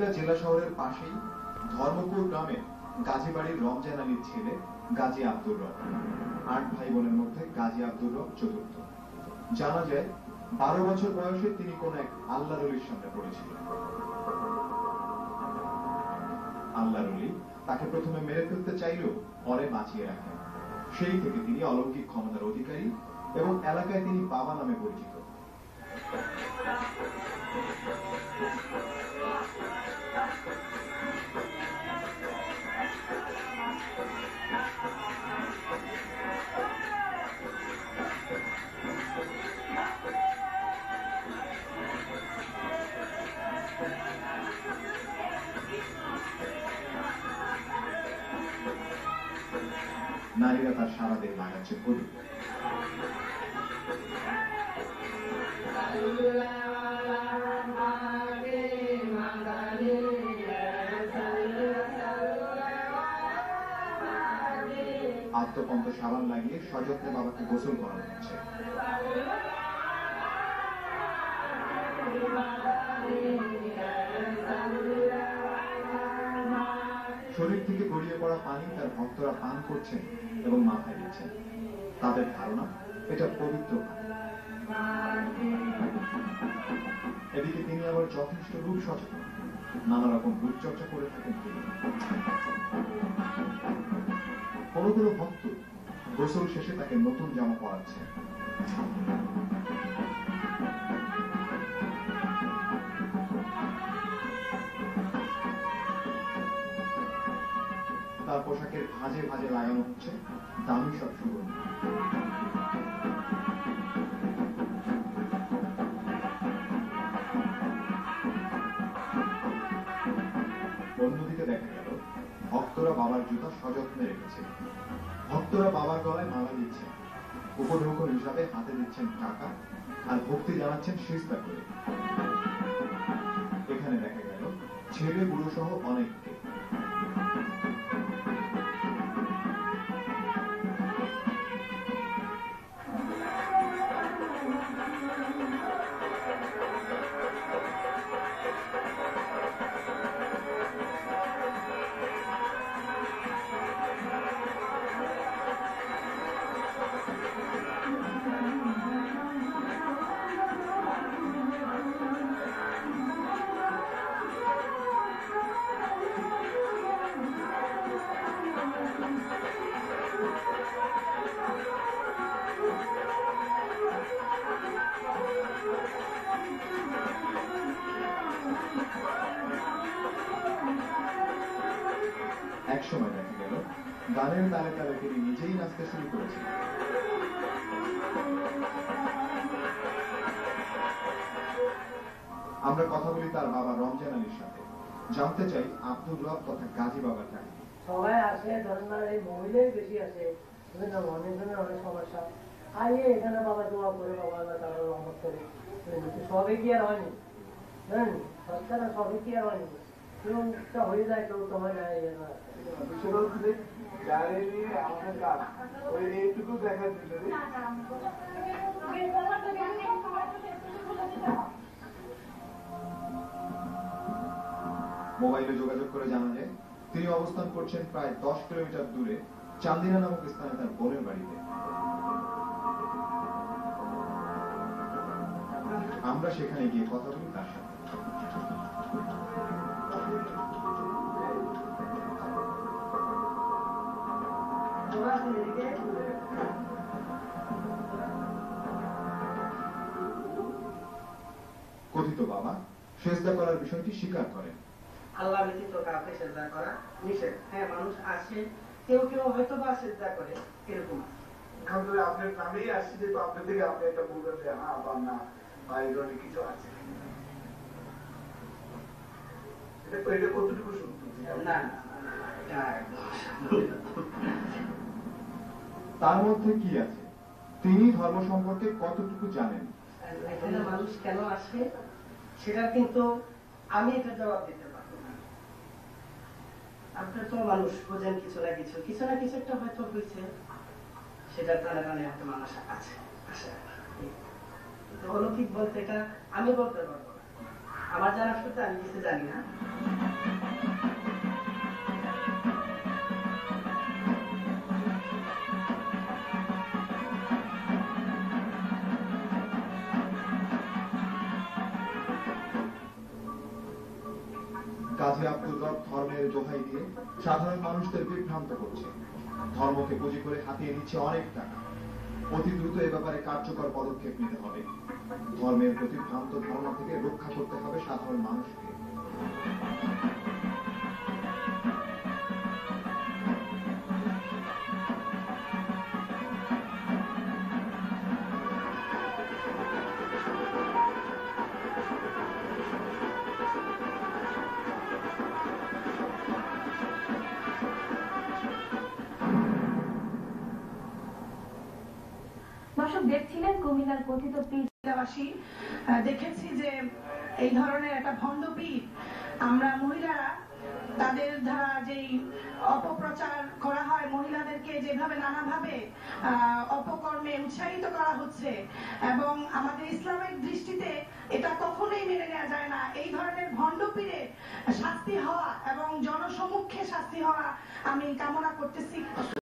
কুমিল্লা জেলা শহরের পাশেই ধর্মপুর গ্রামে গাজীবাড়ির রমজান আলীর ছেলে গাজী আব্দুর রব। 8 ভাই বোনের মধ্যে গাজী আব্দুর রব চতুর্থ। জানা যায় 12 বছর বয়সে তিনি কোন এক আল্লাহর ওলির সামনে পড়েছিলেন। আল্লাহর ওলি তাকে প্রথমে মেরে ফেলতে চাইলেও পরে বাঁচিয়ে রাখেন। সেই থেকে তিনি অলৌকিক ক্ষমতার অধিকারী এবং এলাকায় তিনি বাবা নামে পরিচিত। নারীরা তার সারা দেহ লাগাচ্ছে হলুদ। আত্মপন্ত সাবান লাগিয়ে সযত্নে বাবাকে গোসল করানো হচ্ছে। শরীর থেকে গড়িয়ে পড়া পানি তার ভক্তরা পান করছেন এবং মাথায় দিচ্ছেন। তাদের ধারণা এটা পবিত্র পানি। এদিকে তিনি আবার যথেষ্ট রূপ সচেতন, নানা রকম রূপচর্চা করে থাকেন তিনি। কোনো কোনো ভক্ত গোসল শেষে তাকে নতুন জামা পরাচ্ছে। তার পোশাকের ভাঁজে ভাঁজে লাগানো হচ্ছে দামি সব সুগন্ধি। অন্যদিকে দেখা গেল ভক্তরা বাবার জুতা সযত্নে রেখেছে। ভক্তরা বাবার গলায় মালা দিচ্ছেন, উপঢৌকন হিসাবে হাতে দিচ্ছেন টাকা আর ভক্তি জানাচ্ছেন সিজদা করে। এখানে দেখা গেল ছেলে বুড়ো সহ অনেককে। একসময় দেখা গেল গানের তালে তালে তিনি নিজেই নাচতে শুরু করেছেন। আমরা কথা বলি তার বাবা রমজান আলীর সাথে, জানতে চাই আব্দুর রব তথা গাজী বাবার কাহিনী। সবাই আসে, ধরেন এই মহিলাই বেশি আসে, অনেকজনের অনেক সমস্যা আইয়ে এখানে বাবা দোয়া করে, বাবা তারা রহমত করে। সবে কি আর হয়নি, জানেন সরকার সবে কি আর হয়নি, কেউ হয়ে যায়, কেউ তোমার যায় না। মোবাইলে যোগাযোগ করে জানা যায় তিনি অবস্থান করছেন প্রায় 10 কিলোমিটার দূরে চান্দিনা নামক স্থানে তার বোনের বাড়িতে। আমরা সেখানে গিয়ে কথা বলি তার সাথে। কথিত বাবা সেজদা করার বিষয়টি স্বীকার করেন। আল্লাহ ব্যতীত কাউকে সেজদা করা নিষেধ। হ্যাঁ, মানুষ আসে, কেউ কেউ হয়তো বা সেজদা করে, এরকম আপনার ফ্যামিলি আসছে, যেহেতু আপনার থেকে আপনি একটা বলবেন যে হ্যাঁ বা না বা এই ধরনের কিছু আছে, এটা কতটুকু সত্য? না, তার মধ্যে কি আছে, তিনি ধর্ম সম্পর্কে কতটুকু জানেন? এখানে মানুষ কেন আসে সেটা কিন্তু আমি এটা জবাব দিতে পারবো না। আপনার তো মানুষ বোঝেন কিছু না কিছু, কিছু না কিছু একটা হয়তো হয়েছে, সেটা টানে টানে একটা মানুষ আছে। অলৌকিক বলতে এটা আমি বলতে পারবো না, আমার জানার সত্ত্বে আমি কিছু জানি না। গাজী আব্দুর রব ধর্মের দোহাই দিয়ে সাধারণ মানুষদের বিভ্রান্ত করছে, ধর্মকে পুঁজি করে হাতিয়ে নিচ্ছে অনেক টাকা। অতি দ্রুত এ ব্যাপারে কার্যকর পদক্ষেপ নিতে হবে। ধর্মের প্রতি ভ্রান্ত ধারণা থেকে রক্ষা করতে হবে সাধারণ মানুষকে। দর্শক দেখছিলেন কুমিল্লার কথিত পীরবাসী দেখেছি যে এই ধরনের একটা ভণ্ড পীর আমরা মহিলারা তাদের দ্বারা যেই অপপ্রচার করা হয়, মহিলাদেরকে যেভাবে নানাভাবে অপকর্মে উৎসাহিত করা হচ্ছে এবং আমাদের ইসলামিক দৃষ্টিতে এটা কখনোই মেনে নেওয়া যায় না। এই ধরনের ভণ্ড পীরে শাস্তি হওয়া এবং জনসমক্ষে শাস্তি হওয়া আমি কামনা করতেছি।